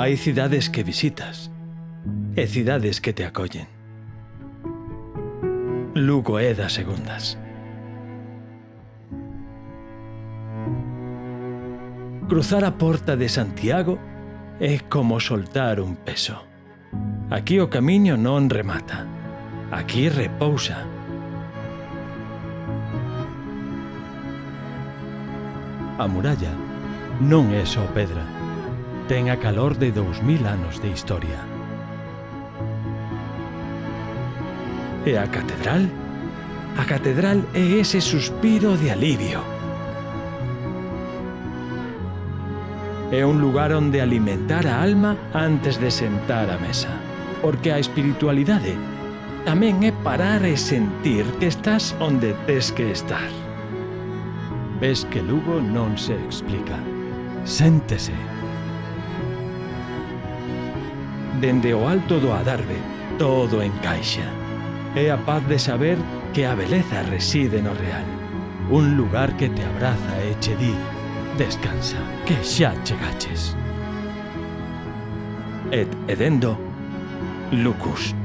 Hai cidades que visitas e cidades que te acollen. Lugo é das segundas. Cruzar a porta de Santiago é como soltar un peso. Aquí o camiño non remata. Aquí repousa. A muralla non é só pedra. Ten a calor de 2000 anos de historia. E a catedral? A catedral é ese suspiro de alivio. É un lugar onde alimentar a alma antes de sentar á mesa. Porque a espiritualidade tamén é parar e sentir que estás onde tes que estar. Ves que Lugo non se explica. Séntese. Dende o alto do Adarve, todo encaixa. É a paz de saber que a beleza reside no real. Un lugar que te abraza e che di: descansa, que xa chegaches. Et edendo, Lucus.